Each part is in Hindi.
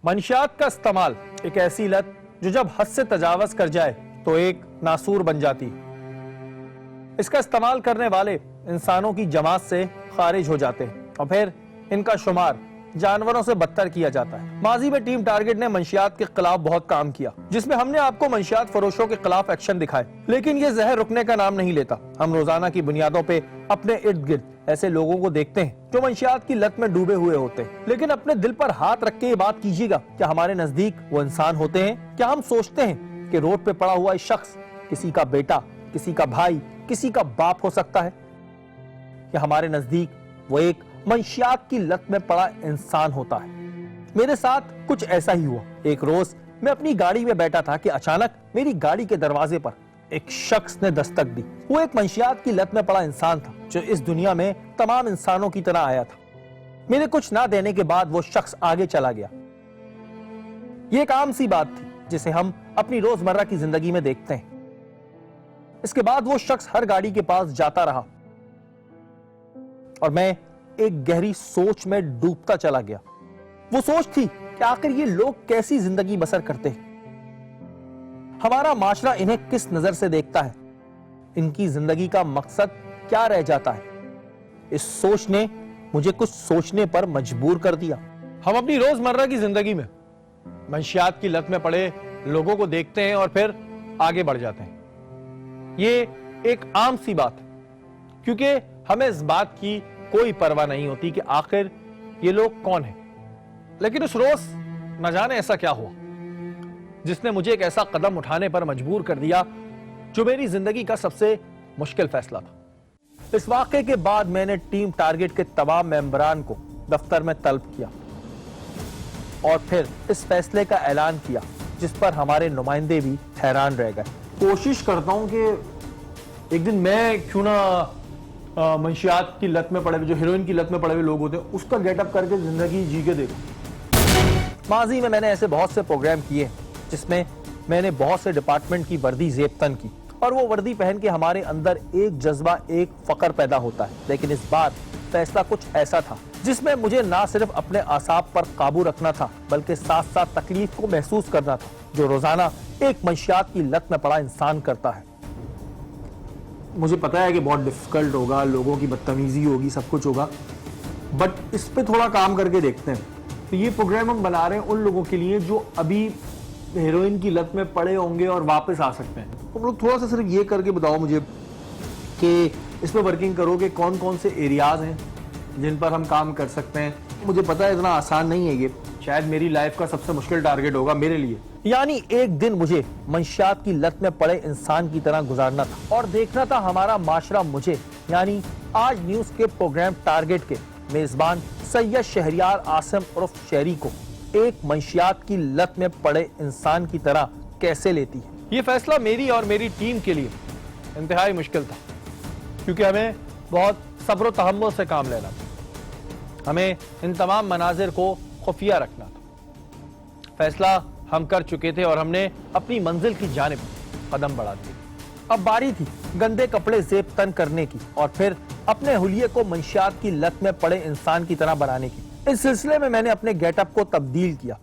मंशियात का इस्तेमाल एक ऐसी लत जो जब हद से तजावज कर जाए तो एक नासूर बन जाती है। इसका इस्तेमाल करने वाले इंसानों की जमात से खारिज हो जाते हैं और फिर इनका शुमार जानवरों से बदतर किया जाता है। माजी में टीम टारगेट ने मंशियात के खिलाफ बहुत काम किया, जिसमें हमने आपको मंशियात फरोशों के खिलाफ एक्शन दिखाए, लेकिन ये जहर रुकने का नाम नहीं लेता। हम रोजाना की बुनियादों पे अपने इर्द गिर्द ऐसे लोगों को देखते हैं जो मंशियात की लत में डूबे हुए होते हैं। लेकिन अपने दिल पर हाथ रख के ये बात कीजिएगा, क्या हमारे नजदीक वो इंसान होते हैं? क्या हम सोचते हैं कि रोड पे पड़ा हुआ शख्स किसी का बेटा, किसी का भाई, किसी का बाप हो सकता है? क्या हमारे नजदीक वो एक मंशियात की लत में पड़ा इंसान होता है? मेरे साथ कुछ ऐसा ही हुआ। एक रोज मैं अपनी गाड़ी में बैठा था कि अचानक मेरी गाड़ी के दरवाजे पर एक शख्स ने दस्तक दी। वो एक मंशियात की लत में पड़ा इंसान था जो इस दुनिया में तमाम इंसानों की तरह आया था। मेरे कुछ ना देने के बाद वो शख्स आगे चला गया। ये एक आम सी बात थी जिसे हम अपनी रोजमर्रा की जिंदगी में देखते हैं। इसके बाद वो शख्स हर गाड़ी के पास जाता रहा और मैं एक गहरी सोच में डूबता चला गया। वो सोच थी कि आखिर ये लोग कैसी जिंदगी बसर करते हैं, हमारा माशरा इन्हें किस नजर से देखता है, इनकी जिंदगी का मकसद क्या रह जाता है। इस सोच ने मुझे कुछ सोचने पर मजबूर कर दिया। हम अपनी रोजमर्रा की जिंदगी में मंशियात की लत में पड़े लोगों को देखते हैं और फिर आगे बढ़ जाते हैं। ये एक आम सी बात है, क्योंकि हमें इस बात की कोई परवाह नहीं होती कि आखिर ये लोग कौन हैं। लेकिन उस रोज न जाने ऐसा क्या हुआ जिसने मुझे एक ऐसा कदम उठाने पर मजबूर कर दिया जो मेरी जिंदगी का सबसे मुश्किल फैसला था। इस वाकये के बाद मैंने टीम टारगेट के तमाम मेंबरान को दफ्तर में तलब किया और फिर इस फैसले का ऐलान किया, जिस पर हमारे नुमाइंदे भी हैरान रह गए। कोशिश करता हूं कि एक दिन मैं क्यों ना मंशियात की लत में पड़े हुए, जो हीरोइन की लत में पड़े हुए लोग होते हैं, उसका गेटअप करके जिंदगी जी के देखूं। माजी में मैंने ऐसे बहुत से प्रोग्राम किए जिसमें मैंने बहुत से डिपार्टमेंट की वर्दी जेबतन की और वो वर्दी पहन के हमारे अंदर एक जज्बा, एक फकर पैदा होता है। लेकिन इस बार फैसला कुछ ऐसा था जिसमें मुझे ना सिर्फ अपने आसाब पर काबू रखना था, बल्कि साथ साथ तकलीफ को महसूस करना था जो रोजाना एक मंशियात की लत में पड़ा इंसान करता है। मुझे पता है कि बहुत डिफिकल्ट होगा, लोगों की बदतमीजी होगी, सब कुछ होगा, बट इस पे थोड़ा काम करके देखते हैं। तो ये प्रोग्राम हम बना रहे हैं उन लोगों के लिए जो अभी हेरोइन की लत में पड़े होंगे और वापस आ सकते हैं। तुम लोग थोड़ा सा सिर्फ ये करके बताओ मुझे कि इस पर वर्किंग करो कि कौन कौन से एरियाज हैं जिन पर हम काम कर सकते हैं। मुझे पता है इतना आसान नहीं है, ये शायद मेरी लाइफ का सबसे मुश्किल टारगेट होगा मेरे लिए। यानी एक दिन मुझे मंशियात की लत में पड़े इंसान की तरह गुजारना था और देखना था हमारा माशरा मुझे, यानी आज न्यूज के प्रोग्राम टारगेट के मेजबान सैयद शहरियार आसिम उर्फ शहरी को एक मंशियात की लत में पड़े इंसान की तरह कैसे लेती है। ये फैसला मेरी और मेरी टीम के लिए इंतहाई मुश्किल था, क्योंकि हमें बहुत सब्र व तहम्मुल से काम लेना था। हमें इन तमाम मनाजिर को खुफिया रखना था। फैसला हम कर चुके थे और हमने अपनी मंजिल की जानिब कदम बढ़ा दिए। अब बारी थी गंदे कपड़े जेब तन करने की और फिर अपने हुलिये को मंशियात की लत में पड़े इंसान की तरह बनाने की। इस सिलसिले में मैंने अपने गेटअप को तब्दील किया।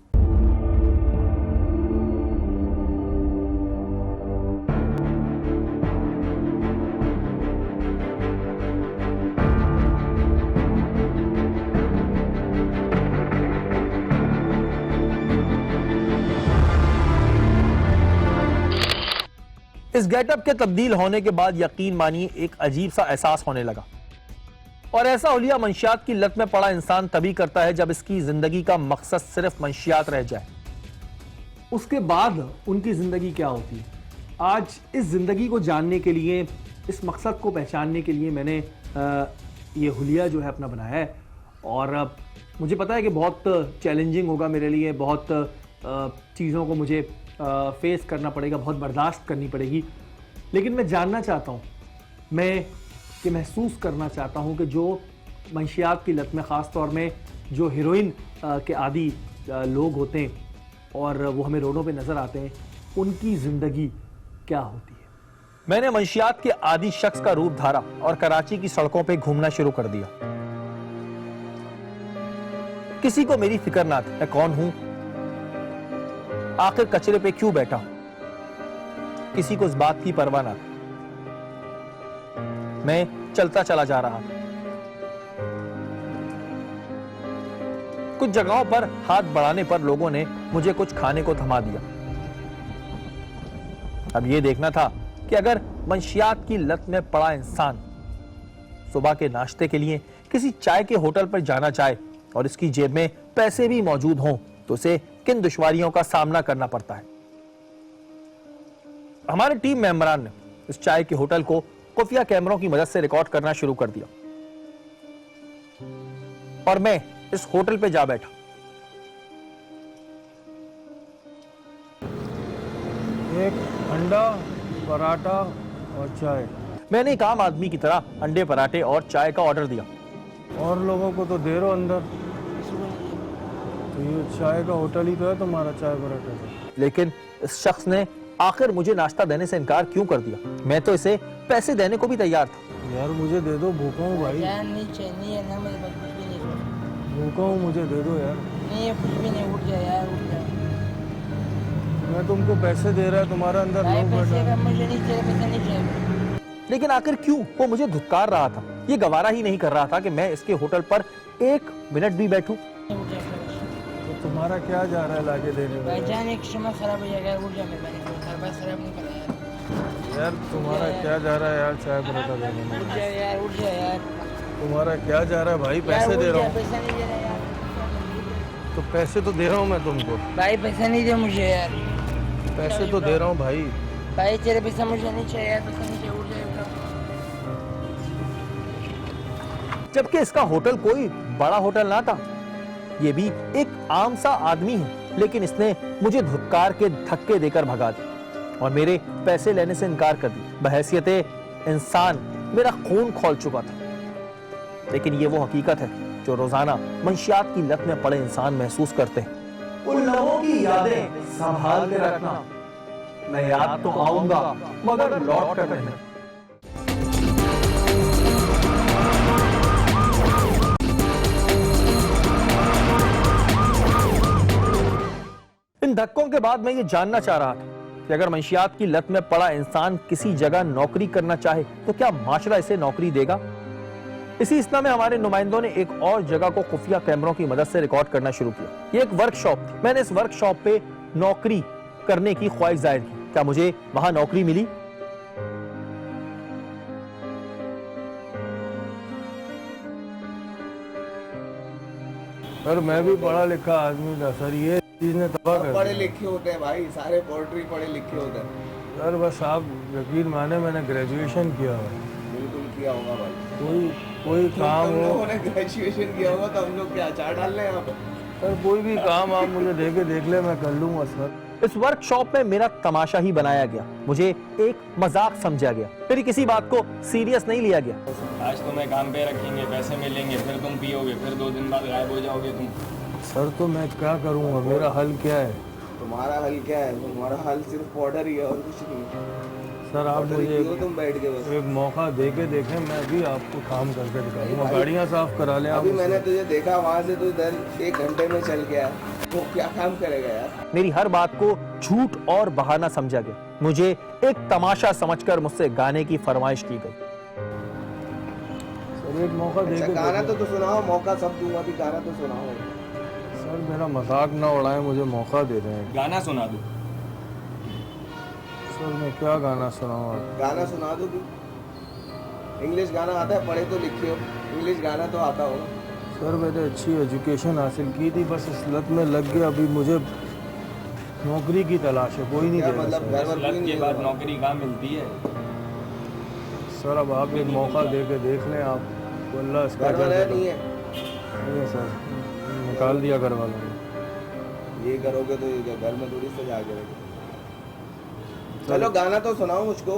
इस गेटअप के तब्दील होने के बाद यकीन मानिए एक अजीब सा एहसास होने लगा। और ऐसा हुलिया मंशियात की लत में पड़ा इंसान तभी करता है जब इसकी जिंदगी का मकसद सिर्फ मंशियात रह जाए। उसके बाद उनकी जिंदगी क्या होती है? आज इस जिंदगी को जानने के लिए, इस मकसद को पहचानने के लिए मैंने ये हुलिया जो है अपना बनाया है। और मुझे पता है कि बहुत चैलेंजिंग होगा मेरे लिए, बहुत चीज़ों को मुझे फेस करना पड़ेगा, बहुत बर्दाश्त करनी पड़ेगी, लेकिन मैं जानना चाहता हूँ, मैं ये महसूस करना चाहता हूँ कि जो मंशियात की लत में, ख़ास तौर में जो हीरोइन के आदी लोग होते हैं और वो हमें रोडों पे नज़र आते हैं, उनकी ज़िंदगी क्या होती है। मैंने मंशियात के आदी शख्स का रूप धारा और कराची की सड़कों पे घूमना शुरू कर दिया। किसी को मेरी फिक्र ना थी मैं कौन हूं, आखिर कचरे पे क्यों बैठा हूं। किसी को इस बात की परवाह ना थी। मैं चलता चला जा रहा था। कुछ जगहों पर हाथ बढ़ाने पर लोगों ने मुझे कुछ खाने को थमा दिया। अब यह देखना था कि अगर मंशियात की लत में पड़ा इंसान सुबह के नाश्ते के लिए किसी चाय के होटल पर जाना चाहे और इसकी जेब में पैसे भी मौजूद हों तो उसे किन दुश्वारियों का सामना करना पड़ता है। हमारे टीम मेंबरान ने इस चाय के होटल को खुफिया कैमरों की मदद से रिकॉर्ड करना शुरू कर दिया और मैं इस होटल पे जा बैठा। एक अंडा, पराठा और चाय। मैंने एक आम आदमी की तरह अंडे, पराठे और चाय का ऑर्डर दिया। और लोगों को तो दे रहो अंदर। तो ये चाय का होटल ही तो है तुम्हारा, चाय पराठा का। लेकिन इस शख्स ने आखिर मुझे नाश्ता देने से इनकार क्यों कर दिया। मैं तो इसे पैसे देने को भी तैयार था। यार मुझे दे दो, भूखा हूँ भाई, नीचे नहीं है ना, मेरे पास कुछ भी नहीं है। भूखा हूँ, मुझे दे दो यार। नहीं है कुछ भी नहीं, उठ जा यार, उठ जा। मैं तुमको पैसे दे रहा है, तुम्हारा अंदर भाई लोग पैसे बैठा का है। मुझे नहीं चाहिए, पैसा नहीं चाहिए। लेकिन आखिर क्यों वो मुझे धुतकार रहा था। ये गवारा ही नहीं कर रहा था कि मैं इसके होटल पर 1 मिनट भी बैठूं। उठ जा तो तुम्हारा क्या जा रहा है लाके देने भाई में? जान, एक समय खराब हो जाएगा, उठ जा मेरे भाई, हर बार खराब नहीं करा यार। यार तुम्हारा क्या जा रहा है यार चाय पराठा देने में? उठ जा यार, उठ जा यार। तुम्हारा क्या जा रहा है भाई? यार पैसे उठ दे जा, रहा हूँ पैसा नहीं दे रहा यार। तो पैसे तो दे रहा हूँ मैं तुमको, भाई पैसा नहीं दे मुझे यार। पैसे तो दे रहा हूँ भाई। भाई तेरे पैसा मुझे नहीं चाहिए यार, पैसा नहीं चाहिए, उठ जा, उठ जा। जबकि इसका होटल कोई बड़ा होटल ना था। ये भी एक आम सा आदमी है, लेकिन इसने मुझे धुतकार के धक्के देकर भगा दिया और मेरे पैसे लेने से इनकार कर दिया। बहैसियते इंसान मेरा खून खौल चुका था। लेकिन ये वो हकीकत है जो रोजाना मंशियात की लत में पड़े इंसान महसूस करते हैं। उन लोगों की यादें संभाल के रखना। मैं याद तो आऊंगा मगर लौट कर नहीं। इन धक्कों के बाद मैं ये जानना चाह रहा था कि अगर मंशियात की लत में पड़ा इंसान किसी जगह नौकरी करना चाहे तो क्या माशरा इसे नौकरी देगा। इसी सिलसिले में हमारे नुमाइंदों ने एक और जगह को खुफिया कैमरों की मदद से रिकॉर्ड करना शुरू किया। ये एक वर्कशॉप थी। मैंने इस वर्कशॉप पे नौकरी करने की ख्वाहिश जाहिर की। क्या मुझे वहां नौकरी मिली? सर मैं भी पढ़ा लिखा आदमी था सर, ये चीज ने तबाह कर पढ़े दिया। लिखे होते हैं भाई, सारे पोल्ट्री पढ़े लिखे होते हैं। सर बस आप यकीन माने मैंने ग्रेजुएशन किया हुआ है। बिल्कुल किया होगा भाई। कोई काम हम हो लोगों ने ग्रेजुएशन किया होगा तो हम लोग क्या अचार डाल रहे हैं यहाँ पे? सर, कोई भी काम आप मुझे दे के देख ले, मैं कर लूंगा सर। इस वर्कशॉप में मेरा तमाशा ही बनाया गया। मुझे एक मजाक समझा गया। मेरी किसी बात को सीरियस नहीं लिया गया। आज तुम्हें काम पे रखेंगे, पैसे मिलेंगे, फिर तुम पियोगे, फिर 2 दिन बाद गायब हो जाओगे तुम। सर तो मैं क्या करूंगा, मेरा हल क्या है? तुम्हारा हल क्या है? तुम्हारा हल सिर्फ पाउडर ही है और कुछ नहीं। सर आप पाउडर मुझे पियो तुम बैठ के बस। एक मौका दे के देखें, मैं भी आपको काम करके दिखाऊंगा। गाड़ियाँ साफ करा ले आप अभी मुझसे। मैंने तुझे देखा वहाँ से, तू इधर 1 घंटे में चल गया, वो क्या काम करेगा यार? मेरी हर बात को झूठ और बहाना समझा गया। मुझे एक तमाशा समझकर मुझसे गाने की फरमाइश की गई। सर एक मौका दे अच्छा के गाना देखें। तो सुनाओ, मौका सब दूंगा, अभी गाना तो सुनाओ। सर मेरा मजाक ना उड़ाएं, मुझे मौका दे दें। गाना सुना दो। सर मैं क्या गाना सुनाऊँ आप? गाना सुना दो तू। इंग्लिश गाना आता है? पढ़े तो लिखे हो, इंग्लिश गाना तो आता होगा। सर मैंने अच्छी एजुकेशन हासिल की थी, बस इस लत में लग गया। अभी मुझे नौकरी की तलाश है, कोई नहीं क्या दे रहा मतलब सर। घर वर लत कोई के नहीं बाद है? नौकरी कहाँ मिलती है? सर अब आप एक मौका दे के देख लें आप, तो अल्लाह इसका घर अजर वाला देगा। नहीं है? नहीं है सर, निकाल दिया घर वालों ने। ये करोगे तो ये घर में थोड़ी सजा के रखोगे। चलो गाना तो सुनाओ मुझको।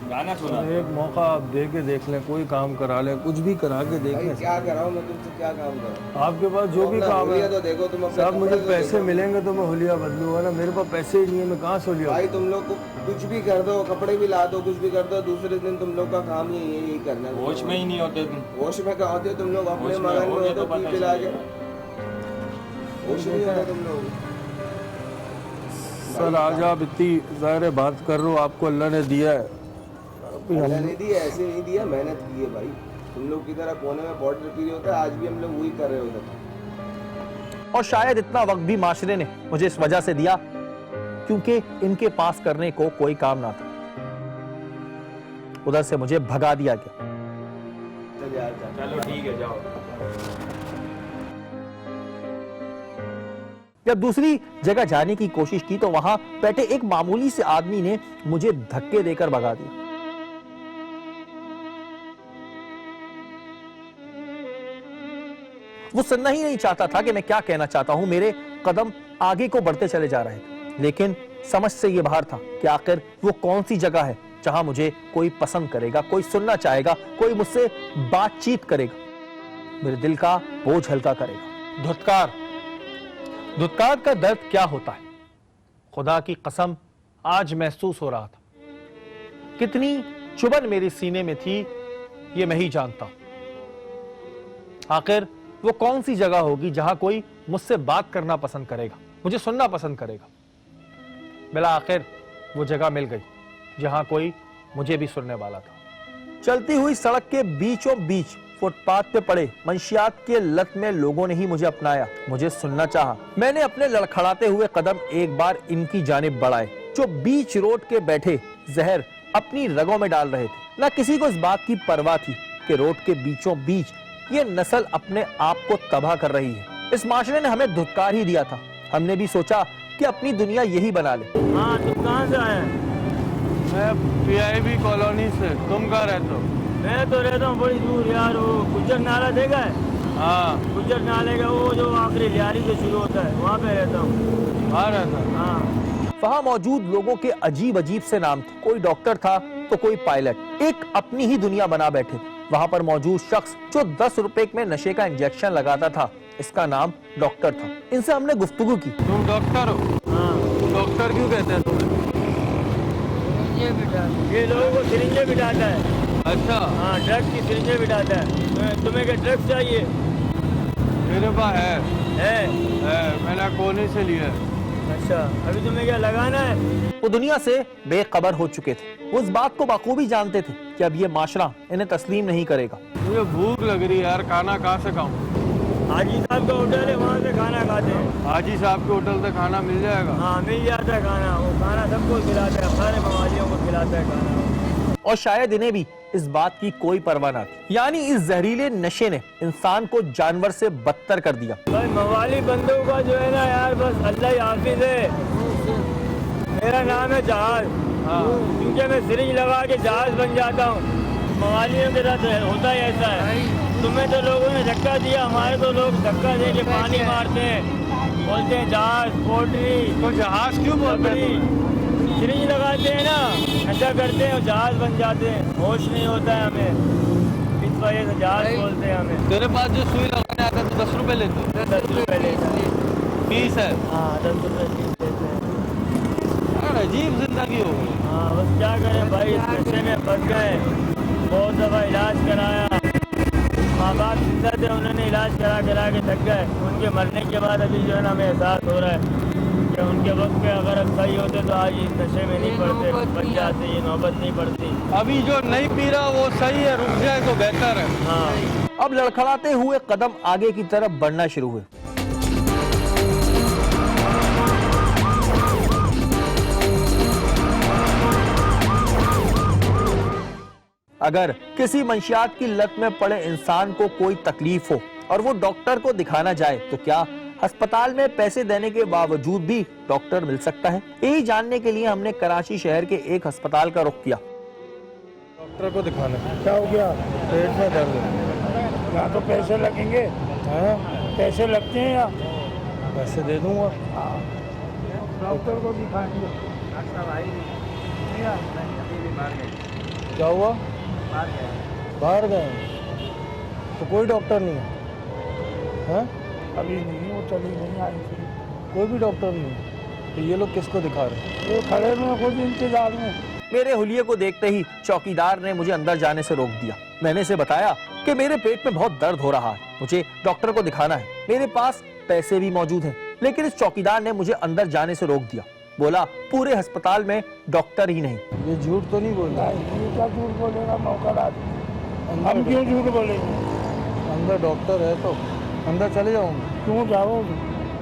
गाना सुना सर दो। एक मौका आप दे के देख लें, कोई काम करा लें, कुछ भी करा के देख भाई लें। क्या कराऊं मैं तुमसे, क्या काम करूं? आपके पास जो भी अपना काम हुलिया है। तो देखो तुम अपने साहब मुझे कपड़े तो पैसे देखो। मिलेंगे तो मैं हुलिया बदलूंगा ना, मेरे पास पैसे ही नहीं है, मैं कहाँ से हुलिया भाई तुम लोग को कुछ भी कर दो, कपड़े भी ला दो, कुछ भी कर दो, दूसरे दिन तुम लोग का काम ही यही करना है। होश में ही नहीं होते तुम। होश में कहाँ होते हो तुम लोग? अपने होश में मगन में होगे होते तो हो, पता पी पिला के। चलेगा। होश में नहीं होते तुम लोग। सर आज आप इतनी ज़ाहिर बात कर रहे हो, आपको अल्लाह ने दिया है। अभी अल्लाह हम ने दिया, ऐसे नहीं दिया, मेहनत की है भाई। तुम लोग की तरह कोने में बॉर्डर पीरियड होता है, आज भी हम लोग वही कर रहे होते हैं। और शायद इतना वक्त भी माशरे ने मुझे इस वजह से दिया क्योंकि इनके पास करने को कोई काम ना था। उधर से मुझे भगा दिया गया। चल यार, चल। चलो ठीक है, जाओ। जब दूसरी जगह जाने की कोशिश की तो वहां बैठे एक मामूली से आदमी ने मुझे धक्के देकर भगा दिया। वो सुनना ही नहीं चाहता था कि मैं क्या कहना चाहता हूं। मेरे कदम आगे को बढ़ते चले जा रहे थे, लेकिन समझ से ये बाहर था कि आखिर वो कौन सी जगह है जहां मुझे कोई पसंद करेगा, कोई सुनना चाहेगा, कोई मुझसे बातचीत करेगा, मेरे दिल का बोझ हल्का करेगा। धुतकार, धुतकार का दर्द क्या होता है, खुदा की कसम आज महसूस हो रहा था। कितनी चुभन मेरे सीने में थी ये मैं ही जानता हूं। आखिर वो कौन सी जगह होगी जहां कोई मुझसे बात करना पसंद करेगा, मुझे सुनना पसंद करेगा। बिला आखिर वो जगह मिल गई जहां कोई मुझे भी सुनने वाला था। चलती हुई सड़क के बीचों बीच फुटपाथ पे पड़े मंशियात के लत में लोगों ने ही मुझे अपनाया, मुझे सुनना चाहा। मैंने अपने लड़खड़ाते हुए कदम एक बार इनकी जानिब बढ़ाए जो बीच रोड के बैठे जहर अपनी रगों में डाल रहे थे। ना किसी को इस बात की परवाह थी कि रोड के बीचों बीच ये नस्ल अपने आप को तबाह कर रही है। इस माशरे ने हमें धुतकार ही दिया था। हमने भी सोचा कि अपनी दुनिया यही बना ले। हाँ, तुम कहाँ से आए? मैं PIB कॉलोनी से। तुम कहाँ रहते हो? मैं तो रहता हूँ बड़ी दूर यार, वो गुज्जर नाला देखा है? हाँ, गुज्जर नाले का वो जो आखिरी लियारी से शुरू होता है, वहाँ पे रहता हूँ। वहाँ रहता है। हाँ। वहां मौजूद लोगों के अजीब अजीब से नाम थे। कोई डॉक्टर था तो कोई पायलट, एक अपनी ही दुनिया बना बैठे थे। वहां पर मौजूद शख्स जो 10 रुपए में नशे का इंजेक्शन लगाता था, इसका नाम डॉक्टर था। इनसे हमने गुफ्तगू की। तुम डॉक्टर हो? हाँ, डॉक्टर क्यों कहते हैं तुम्हें? ये बेटा ये लोगों को सिरिंजे बिठाता है। अच्छा, हाँ, ड्रग्स की सिरिंजे बिठाता है। तुम्हें क्या ड्रग्स चाहिए? मेरे पास है? मैंने कोने से लिया है। अच्छा, अभी तुम्हें क्या लगाना है? वो दुनिया से बेखबर हो चुके थे। वो इस बात को बखूबी जानते थे कि अब ये माशरा इन्हें तस्लीम नहीं करेगा। मुझे भूख लग रही है यार, खाना कहाँ से खाऊं? हाजी साहब का होटल है, वहाँ से खाना खाते हैं। हाजी साहब के होटल से खाना मिल जाएगा? हाँ, मिल जाता है खाना। वो खाना सबको खिलाता है, सारे मवालियों को खिलाता है खाना। और शायद इन्हें भी इस बात की कोई परवाह ना थी। यानी इस जहरीले नशे ने इंसान को जानवर से बदतर कर दिया। भाई मवाली बंदों का जो है ना यार, बस अल्लाह ही हाफिज है। मेरा नाम है जहाज, क्योंकि मैं सिरिंज लगा के जहाज बन जाता हूँ। मवालियों के साथ होता ही ऐसा है। तुम्हें तो लोगों ने धक्का दिया, हमारे तो लोग धक्का दे के पानी मारते हैं, बोलते हैं जहाज, पोल्ट्री। तो जहाज क्यों बोलते हैं? सिरिंज लगाते हैं ना, नशा करते हैं और जहाज बन जाते हैं। होश नहीं होता है हमें, इस वजह से जहाज बोलते हैं हमें। तेरे पास जो सुई लगाने आता है तो 10 रुपए लेते हो? 10 रुपये लेता है। फीस है? हाँ, 10 रुपये फीस लेते हैं। यार अजीब जिंदगी हो गई। हाँ, बस क्या करें भाई, इस नशे में फंस गए। बहुत दफा इलाज कराया, माँ बाप जिंदा थे, उन्होंने इलाज करा के थक गए। उनके मरने के बाद अभी जो है ना हमें एहसास हो रहा है कि उनके वक्त पे अगर हम सही होते तो आज इस नशे में नहीं पड़ते, बच जाते, ये नौबत नहीं पड़ती। अभी जो नहीं पी रहा वो सही है, रुक जाए तो बेहतर है। हाँ, अब लड़खड़ाते हुए कदम आगे की तरफ बढ़ना शुरू हुए। अगर किसी मंशियात की लत में पड़े इंसान को कोई तकलीफ हो और वो डॉक्टर को दिखाना जाए तो क्या अस्पताल में पैसे देने के बावजूद भी डॉक्टर मिल सकता है? यही जानने के लिए हमने कराची शहर के एक अस्पताल का रुख किया। डॉक्टर को दिखाना। क्या हो गया? पेट में दर्द है। यहाँ तो पैसे लगेंगे। हाँ, पैसे लगते हैं यहाँ। पैसे दे दूंगा। डॉक्टर को दिखाएंगे। क्या हुआ? बाहर गए? तो कोई डॉक्टर नहीं है? हाँ? अभी नहीं, वो चली नहीं आई थी। कोई भी डॉक्टर नहीं है? तो ये लोग किसको दिखा रहे हैं? वो खड़े में खुद इंतजार में। मेरे हुलिये को देखते ही चौकीदार ने मुझे अंदर जाने से रोक दिया। मैंने इसे बताया कि मेरे पेट में बहुत दर्द हो रहा है, मुझे डॉक्टर को दिखाना है, मेरे पास पैसे भी मौजूद हैं। लेकिन इस चौकीदार ने मुझे अंदर जाने से रोक दिया। बोला पूरे अस्पताल में डॉक्टर ही नहीं। ये झूठ तो नहीं बोल रहा है? ये क्या झूठ बोलेगा नौकर आदमी? हम क्यों झूठ बोलेंगे? अंदर डॉक्टर है तो अंदर चले जाऊंगा। क्यों जाओगे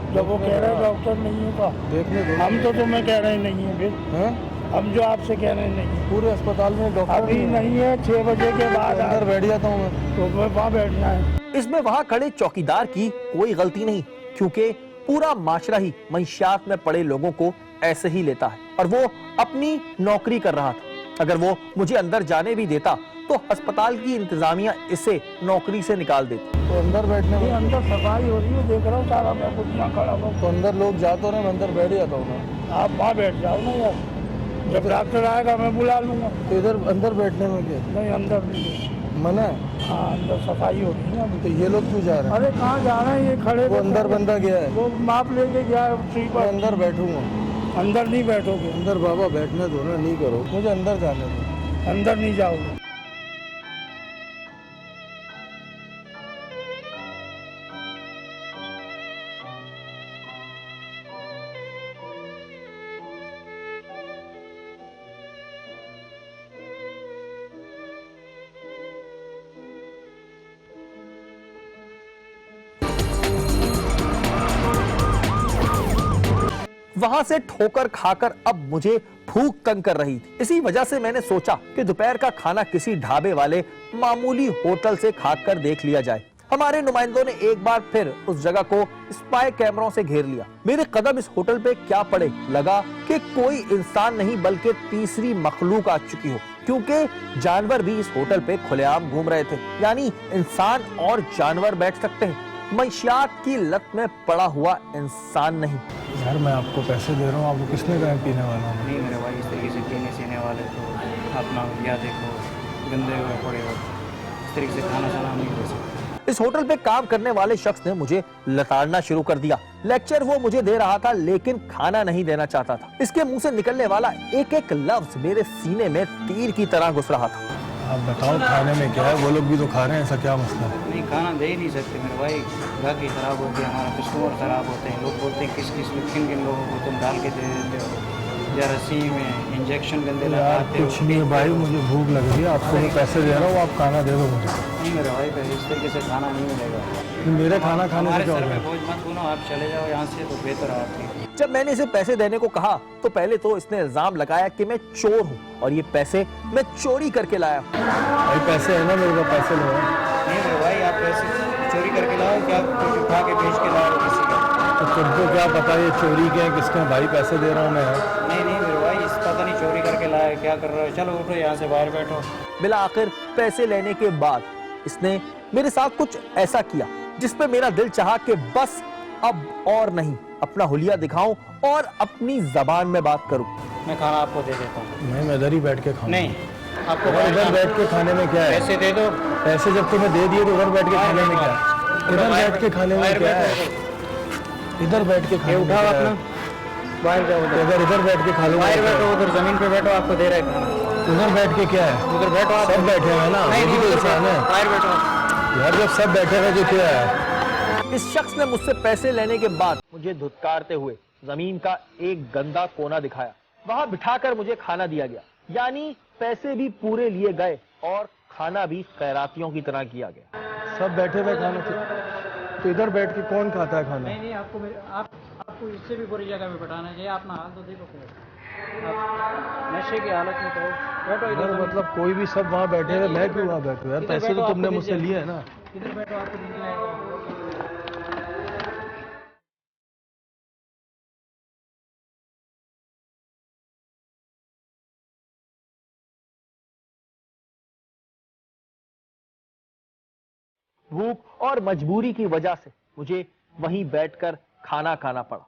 जब वो कह रहे हैं डॉक्टर नहीं है? तो देखने दो। हम तो तुम्हें कह रहे नहीं है फिर, हैं? हम जो आपसे कह रहे नहीं है। पूरे अस्पताल में डॉक्टर अभी नहीं है, 6 बजे के बाद अंदर बैठ जाता हूँ मैं। तो वहाँ बैठना है। इसमें वहां खड़े चौकीदार की कोई गलती नहीं, क्योंकि पूरा माशरा ही मंशियात में पड़े लोगों को ऐसे ही लेता है और वो अपनी नौकरी कर रहा था। अगर वो मुझे अंदर जाने भी देता तो अस्पताल की इंतजामिया इसे नौकरी से निकाल देती। तो अंदर बैठने ये में अंदर सफाई हो रही है, देख रहा हूँ सारा, मैं खुद यहाँ खड़ा हूँ। तो अंदर लोग जाते रहे, मैं अंदर बैठ जाता हूँ ना। आप वहाँ बैठ जाओ ना यार, जब डॉक्टर आएगा मैं बुला लूंगा। तो इधर अंदर बैठने में क्या नहीं अंदर नहीं, मना है? हाँ अंदर सफाई हो रही है ना। तो ये लोग क्यों जा रहे हैं? अरे कहाँ जा रहे हैं ये खड़े? वो अंदर बंदा गया है, वो माप लेके गया है मैं स्लीपर। अंदर बैठूंगा। अंदर नहीं बैठोगे, अंदर बाबा बैठने दो ना, नहीं करो, मुझे अंदर जाने दो। अंदर नहीं जाओगे। वहां से ठोकर खाकर अब मुझे भूख तंग कर रही थी। इसी वजह से मैंने सोचा कि दोपहर का खाना किसी ढाबे वाले मामूली होटल से खाकर देख लिया जाए। हमारे नुमाइंदों ने एक बार फिर उस जगह को स्पाई कैमरों से घेर लिया। मेरे कदम इस होटल पे क्या पड़े, लगा कि कोई इंसान नहीं बल्कि तीसरी मखलूक आ चुकी हो, क्योंकि जानवर भी इस होटल पे खुलेआम घूम रहे थे। यानी इंसान और जानवर बैठ सकते हैं, मंशियात की लत में पड़ा हुआ इंसान नहीं। यार मैं आपको पैसे दे रहा हूँ, आपको किसने कहा पीने वाला? नहीं मेरे भाई, इस तरीके से पीने सीने वाले तो अपना या देखो गंदे हुए पड़े हो, इस तरीके से खाना शाना नहीं दे सकते। इस होटल पे काम करने वाले शख्स ने मुझे लताड़ना शुरू कर दिया। लेक्चर वो मुझे दे रहा था लेकिन खाना नहीं देना चाहता था। इसके मुंह से निकलने वाला एक एक लफ्ज मेरे सीने में तीर की तरह घुस रहा था। आप बताओ खाने में क्या है? वो लोग भी तो खा रहे हैं, ऐसा क्या मसला है? नहीं खाना दे ही नहीं सकते मेरे भाई, ग्राहकी खराब होती है, हमारा कस्टमर खराब होते हैं। लोग बोलते हैं किस किन लोगों को तुम डाल के दे देते हो, या रस्सी में इंजेक्शन गंदे यार लगाते हो। कुछ नहीं है भाई, मुझे भूख लग रही है, आपको मैं पैसे दे रहा हूँ, आप खाना दे दो मुझे। नहीं मेरे भाई, इस तरीके से खाना नहीं मिलेगा। मेरे खाना खाने से हमारे क्या सर हो पे गया? बोझ मत सुनो, आप चले जाओ यहाँ से तो बेहतर है आपके। जब मैंने इसे पैसे देने को कहा तो पहले तो इसने इल्जाम लगाया कि मैं चोर हूँ और ये पैसे मैं चोरी करके लाया। भाई पैसे है ना मेरे पास, पैसे लो। नहीं मेरे भाई, आप पैसे चोरी करके लाओ क्या, कुछ उठा के बेच के लाओ किसी का? तो तुमको क्या पता ये चोरी के हैं किसके? भाई पैसे दे रहा हूँ मैं। नहीं मेरे भाई, इस पता नहीं चोरी करके लाया क्या कर रहे हो। चलो उठो यहाँ से, बाहर बैठो। बिला आखिर पैसे लेने के बाद इसने मेरे साथ कुछ ऐसा किया जिसपे मेरा दिल चाहा कि बस अब और नहीं, अपना हुलिया दिखाऊं और अपनी जबान में बात करूं। मैं खाना आपको दे देता हूँ। मैं इधर ही बैठ के खाऊंगा। नहीं आपको अरे इधर बैठ के खाने में क्या है? पैसे दे दो। पैसे जब तुम्हें दे दिए तो उधर बैठ के खाने में क्या है? इधर बैठ के खाने में क्या है? इधर बैठ के खाने में उठाओ क्या अपना, है? बाहर जाओ उधर। अगर इधर बैठ के खा लूंगा बाहर तो बैठो, उधर जमीन पे बैठो, आपको दे रहे खाना। उधर बैठ के क्या है? उधर बैठो आप। सब बैठे हैं ना, नहीं ये भी तो उधर इंसान है बाहर बैठो। यार। जब सब बैठे हैं तो क्या है? इस शख्स ने मुझसे पैसे लेने के बाद मुझे धुतकारते हुए जमीन का एक गंदा कोना दिखाया। वहां बिठाकर मुझे खाना दिया गया, यानी पैसे भी पूरे लिए गए और खाना भी खैरातियों की तरह किया गया। सब बैठे हुए खाना, तो इधर बैठ के कौन खाता है खाना? नहीं आपको इससे भी बुरी जगह पे बैठाना चाहिए। अपना हाल तो देखो, आप नशे की हालत में तो बैठो इधर। मतलब कोई भी सब वहाँ बैठे हुए, मैं क्यों वहाँ बैठूँ यार? पैसे तो तुमने मुझसे लिए है ना। इधर बैठो, आपको मिल जाएगा। भूख और मजबूरी की वजह से मुझे वहीं बैठकर खाना खाना पड़ा।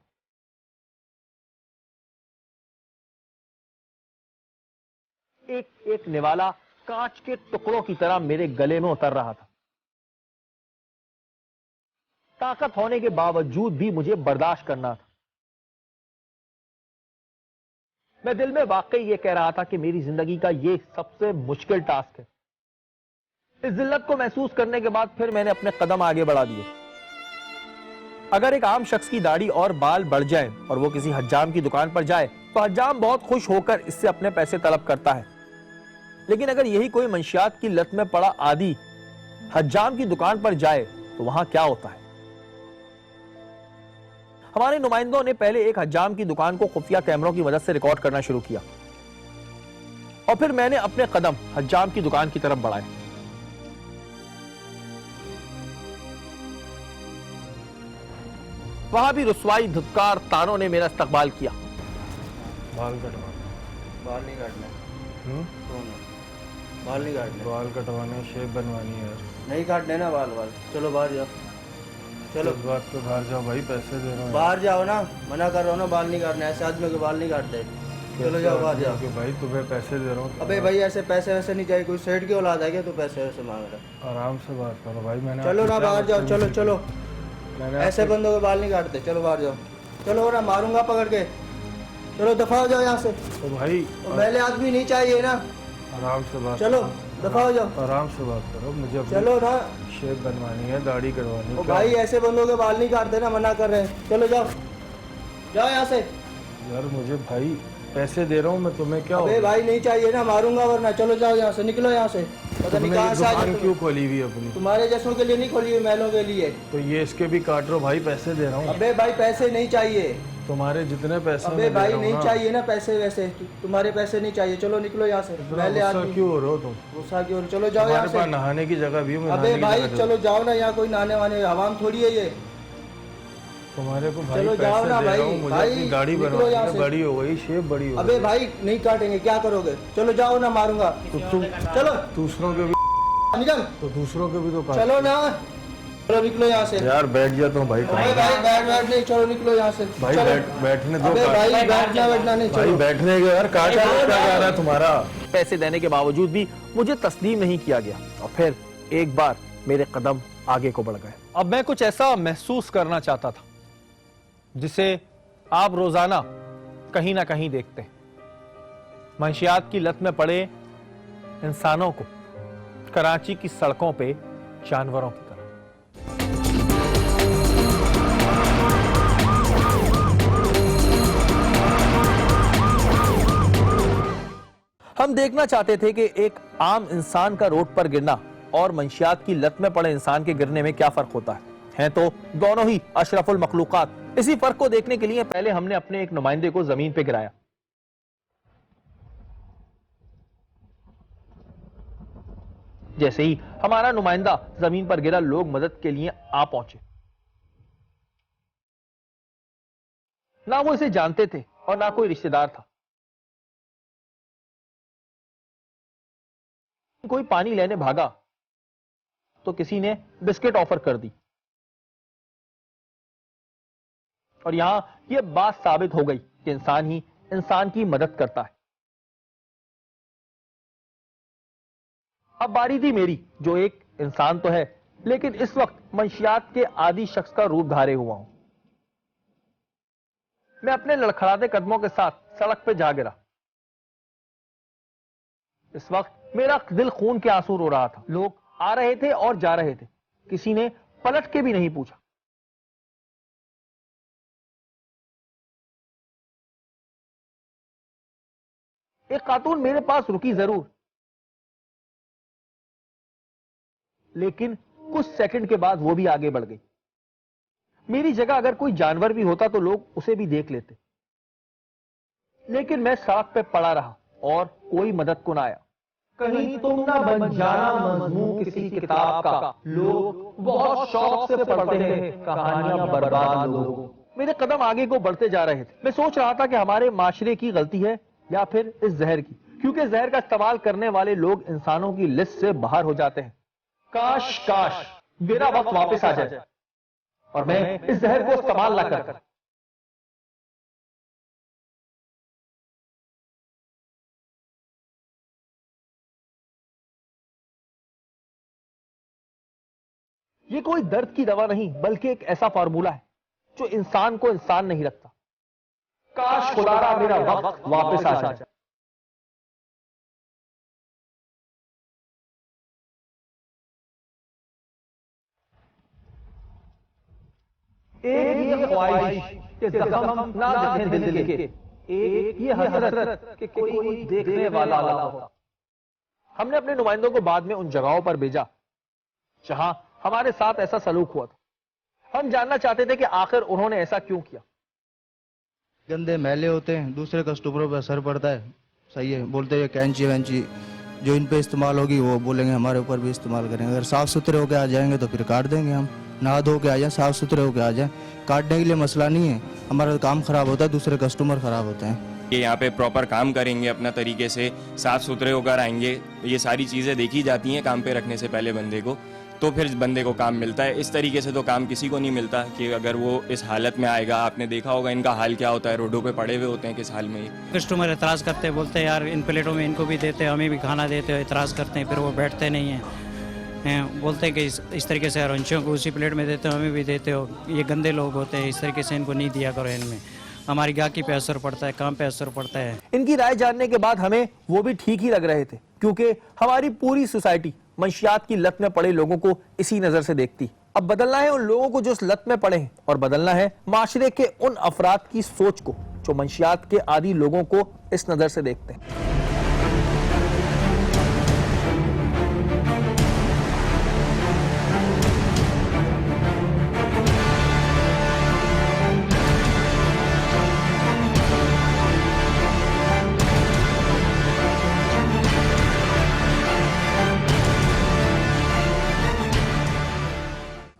एक एक निवाला कांच के टुकड़ों की तरह मेरे गले में उतर रहा था। ताकत होने के बावजूद भी मुझे बर्दाश्त करना था। मैं दिल में वाकई ये कह रहा था कि मेरी जिंदगी का ये सबसे मुश्किल टास्क है। इस जिल्लत को महसूस करने के बाद फिर मैंने अपने कदम आगे बढ़ा दिए। अगर एक आम शख्स की दाढ़ी और बाल बढ़ जाए और वो किसी हज्जाम की दुकान पर जाए तो हज्जाम बहुत खुश होकर इससे अपने पैसे तलब करता है। लेकिन अगर यही कोई मंशियात की लत में पड़ा आदि हज्जाम की दुकान पर जाए तो वहां क्या होता है? हमारे नुमाइंदों ने पहले एक हज्जाम की दुकान को खुफिया कैमरों की मदद से रिकॉर्ड करना शुरू किया और फिर मैंने अपने कदम हज्जाम की दुकान की तरफ बढ़ाए। वहां भी रुस्वाई धुतकार तानों ने मेरा इस्तकबाल किया। बाल कटवाने बाल नहीं काटना हम्म? बाल नहीं काटने बाल कटवाने, शेप बनवानी है यार। नहीं काटने ना बाल चलो बाहर जाओ। चलो इस बात पे बाहर जाओ भाई, पैसे दे रहा हूँ। बाहर जाओ ना, मना कर रहा हूँ ना, बाल नहीं काटने, ऐसे आदमी के बाल नहीं काटते। चलो जाओ बाहर जाओ। भाई तुम्हें पैसे दे रहा हूँ। अबे भाई ऐसे पैसे वैसे नहीं चाहिए, कोई सेठ की औलाद है क्या तो पैसे वैसे मांग रहा है? आराम से बात करो भाई। मैंने चलो ना बाहर जाओ, चलो चलो। मैंने ऐसे बंदों के बाल नहीं काटते, चलो बाहर जाओ। चलो ना, मारूंगा पकड़ के। चलो दफा हो जाओ यहाँ से। तो भाई पहले आदमी नहीं चाहिए ना। आराम से बात चलो करो। दफा हो जाओ। आराम से बात करो। मुझे अपनी चलो ना। शेप बनवानी है, दाढ़ी करवानी है। भाई ऐसे बंदों के बाल नहीं काटते ना, मना कर रहे हैं। चलो जाओ जाओ यहाँ से। यार मुझे भाई पैसे दे रहा हूँ मैं, तुम्हें क्या अबे भाई नहीं चाहिए ना, मारूंगा वरना। चलो जाओ यहाँ से, निकलो यहाँ से। पता नहीं कहाँ से आ दुकान जाए। क्यों खोली हुई अपनी? तुम्हारे जैसों के लिए नहीं खोली हुई, महलों के लिए। तो ये इसके भी काट रहे हो भाई, पैसे दे रहा हूँ। अबे भाई पैसे नहीं चाहिए। तुम्हारे जितने पैसे अबे मैं दे भाई रहा हूँ नहीं ना। चाहिए ना पैसे वैसे, तुम्हारे पैसे नहीं चाहिए। चलो निकलो यहाँ से। पहले गुस्सा आदमी क्यों हो रहे हो तुम? गुस्सा क्यों? चलो जाओ यहाँ हमारे पास से। नहाने की जगह भी है, मैं अबे नहाने की भाई जगह चलो जाओ ना, यहाँ कोई नहाने वाने हवाम थोड़ी है ये। तुम्हारे को भाई चलो जाओ पैसे ना दे रहा भाई, हूँ, मुझे भाई अपनी दाढ़ी निकलो बनवानी यहाँ है, से। बड़ी हो गई, शेप बड़ी हो अबे गई। भाई नहीं काटेंगे, क्या करोगे? चलो जाओ ना, मारूंगा। तो तुम चलो दूसरों के भी निकल। तो दूसरों के भी तो काट। चलो ना, चलो निकलो यहाँ से। यार बैठ जाता हूँ भाई। अबे भाई बैठ नहीं, चलो निकलो यहाँ से। भाई चलो। बैठने दो। अबे भाई बैठना नहीं। भाई चलो बैठने के यार, काटा चलो क्या ना। जा रहा है तुम्हारा? पैसे देने के बावजूद भी मुझे तस्लीम नहीं किया गया और फिर एक बार मेरे कदम आगे को बढ़ गए। अब मैं कुछ ऐसा महसूस करना चाहता था जिसे आप रोजाना कहीं ना कहीं देखते हैं। मंशियात की लत में पड़े इंसानों को कराची की सड़कों पे जानवरों की तरह। हम देखना चाहते थे कि एक आम इंसान का रोड पर गिरना और मंशियात की लत में पड़े इंसान के गिरने में क्या फर्क होता है। हैं तो दोनों ही अशरफुल मखलूकात। इसी फर्क को देखने के लिए पहले हमने अपने एक नुमाइंदे को जमीन पे गिराया। जैसे ही हमारा नुमाइंदा जमीन पर गिरा, लोग मदद के लिए आ पहुंचे। ना वो इसे जानते थे और ना कोई रिश्तेदार था। कोई पानी लेने भागा तो किसी ने बिस्किट ऑफर कर दी और यहां यह बात साबित हो गई कि इंसान ही इंसान की मदद करता है। अब बारी थी मेरी, जो एक इंसान तो है लेकिन इस वक्त मंशियात के आदि शख्स का रूप धारे हुआ हूं। मैं अपने लड़खड़ाते कदमों के साथ सड़क पे जा गिरा। इस वक्त मेरा दिल खून के आंसू रो रहा था। लोग आ रहे थे और जा रहे थे, किसी ने पलट के भी नहीं पूछा। एक खातून मेरे पास रुकी जरूर, लेकिन कुछ सेकंड के बाद वो भी आगे बढ़ गई। मेरी जगह अगर कोई जानवर भी होता तो लोग उसे भी देख लेते, लेकिन मैं सड़क पे पड़ा रहा और कोई मदद को ना आया। कहीं तुम ना बन जाना मजमून किसी किताब का, लोग बहुत शौक से पढ़ते हैं कहानियां बर्बाद लोगों। मेरे कदम आगे को बढ़ते जा रहे थे। मैं सोच रहा था कि हमारे माशरे की गलती है या फिर इस जहर की, क्योंकि जहर का इस्तेमाल करने वाले लोग इंसानों की लिस्ट से बाहर हो जाते हैं। काश मेरा वक्त वापस आ जाए और मैं इस जहर को इस्तेमाल ना कर। ये कोई दर्द की दवा नहीं, बल्कि एक ऐसा फार्मूला है जो इंसान को इंसान नहीं रखता। काश खुदारा मेरा वक्त वापस आ जाए। एक ये ख्वाहिश कि जख्म ना देखें दिल के, एक ये हसरत कि कोई देखने वाला हो। हमने अपने नुमाइंदों को बाद में उन जगहों पर भेजा जहां हमारे साथ ऐसा सलूक हुआ था। हम जानना चाहते थे कि आखिर उन्होंने ऐसा क्यों किया। गंदे मैले होते हैं, दूसरे कस्टमरों पर असर पड़ता है। सही है, बोलते हैं कैंची वैंची जो इन पे इस्तेमाल होगी वो बोलेंगे हमारे ऊपर भी इस्तेमाल करेंगे। अगर साफ सुथरे होके आ जाएंगे तो फिर काट देंगे। हम नहा धो के आ जाएं, साफ सुथरे होके आ जाएं, काटने के लिए मसला नहीं है। हमारा काम खराब होता है, दूसरे कस्टमर खराब होते हैं। ये यहाँ पे प्रॉपर काम करेंगे, अपना तरीके से साफ सुथरे होकर आएंगे। ये सारी चीज़ें देखी जाती हैं काम पे रखने से पहले बंदे को, तो फिर बंदे को काम मिलता है। इस तरीके से तो काम किसी को नहीं मिलता कि अगर वो इस हालत में आएगा। आपने देखा होगा इनका हाल क्या होता है, रोडों पे पड़े हुए होते हैं किस हाल में। कस्टमर एतराज़ करते हैं, बोलते हैं यार इन प्लेटों में इनको भी देते हैं, हमें भी खाना देते हो, एतराज़ करते हैं, फिर वो बैठते नहीं हैं। बोलते हैं कि इस तरीके से रंचियों को उसी प्लेट में देते हो, हमें भी देते हो। ये गंदे लोग होते हैं, इस तरीके से इनको नहीं दिया करो। इनमें हमारी गाहकी पे असर पड़ता है, काम पे असर पड़ता है। इनकी राय जानने के बाद हमें वो भी ठीक ही लग रहे थे, क्योंकि हमारी पूरी सोसाइटी मंशियात की लत में पड़े लोगों को इसी नजर से देखती। अब बदलना है उन लोगों को जो इस लत में पड़े हैं, और बदलना है माशरे के उन अफराद की सोच को जो मंशियात के आदी लोगों को इस नजर से देखते हैं।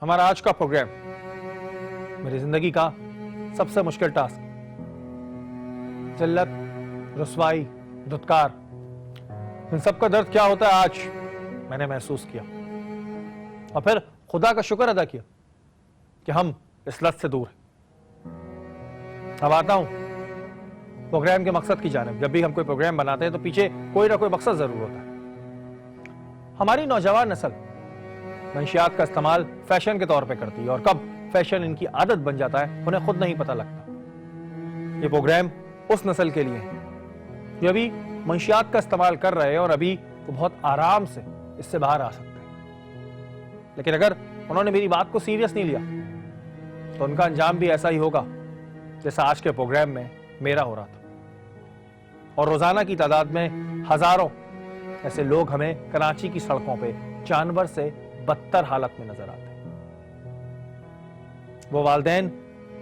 हमारा आज का प्रोग्राम मेरी जिंदगी का सबसे मुश्किल टास्क, जिल्लत, रुसवाई, धुतकार, इन सब का दर्द क्या होता है आज मैंने महसूस किया, और फिर खुदा का शुक्र अदा किया कि हम इस लत से दूर हैं। अब आता हूं प्रोग्राम के मकसद की जानिब। जब भी हम कोई प्रोग्राम बनाते हैं तो पीछे कोई ना कोई मकसद जरूर होता है। हमारी नौजवान नस्ल मंशियात का इस्तेमाल फैशन के तौर पे करती है, और कब फैशन इनकी आदत बन जाता है उन्हें खुद नहीं पता लगता। ये प्रोग्राम उस नस्ल के लिए है जो अभी मंशियात का इस्तेमाल कर रहे हैं और अभी वो बहुत आराम से इससे बाहर आ सकते हैं। लेकिन अगर उन्होंने मेरी बात को सीरियस नहीं लिया तो उनका अंजाम भी ऐसा ही होगा जैसा आज के प्रोग्राम में मेरा हो रहा था। और रोजाना की तादाद में हजारों ऐसे लोग हमें कराची की सड़कों पे जानवर से बदतर हालत में नजर आते हैं। वो वालिदैन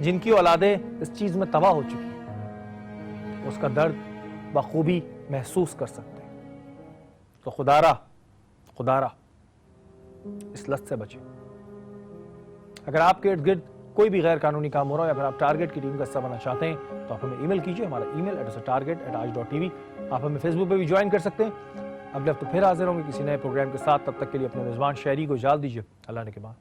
जिनकी औलादें इस चीज में तबाह हो चुकी हैं, उसका दर्द बखूबी महसूस कर सकते हैं। तो खुदारा इस लत से बचे। अगर आपके इर्द गिर्द कोई भी गैर कानूनी काम हो रहा है, या फिर आप टारगेट की टीम का हिस्सा बनना चाहते हैं, तो आप हमें ईमेल कीजिए। हमारा ईमेल एड्रेस है target@aaj.tv। आप हमें फेसबुक पे भी ज्वाइन कर सकते हैं। अगले हफ्ते फिर हाजिर होंगे किसी नए प्रोग्राम के साथ। तब तक के लिए अपने मेजबान शायरी को इजाज़त दीजिए। अल्लाह ने के बाद।